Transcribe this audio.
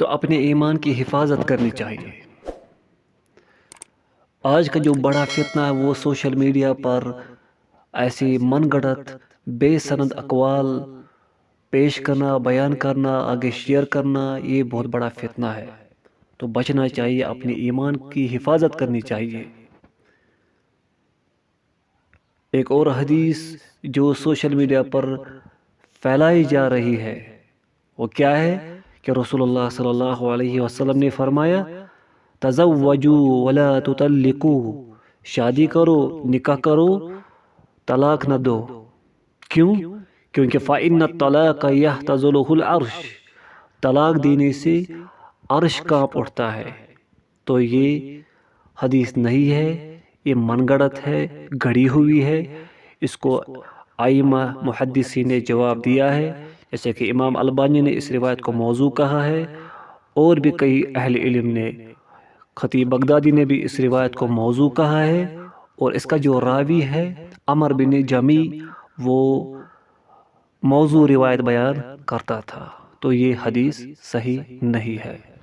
تو اپنے ایمان کی حفاظت کرنی چاہیے۔ آج کا جو بڑا فتنہ ہے وہ سوشل میڈیا پر ایسی من گھڑت بے سند اقوال پیش کرنا، بیان کرنا، آگے شیئر کرنا، یہ بہت بڑا فتنہ ہے۔ تو بچنا چاہیے، اپنے ایمان کی حفاظت کرنی چاہیے۔ ایک اور حدیث جو سوشل میڈیا پر پھیلائی جا رہی ہے وہ کیا ہے کہ رسول اللہ صلی اللہ علیہ وسلم نے فرمایا تزوجوا ولا تطلقوا، شادی کرو، نکاح کرو، طلاق نہ دو۔ کیوں؟ کیونکہ فإن الطلاق يهتزله العرش، طلاق دینے سے عرش کانپ اٹھتا ہے۔ تو یہ حدیث نہیں ہے، یہ من گڑت ہے، گھڑی ہوئی ہے۔ اس کو ائمہ محدثین نے جواب دیا ہے، جیسے کہ امام البانی نے اس روایت کو موضوع کہا ہے، اور بھی کئی اہل علم نے، خطیب بغدادی نے بھی اس روایت کو موضوع کہا ہے، اور اس کا جو راوی ہے عمر بن جمی وہ موضوع روایت بیان کرتا تھا۔ تو یہ حدیث صحیح نہیں ہے۔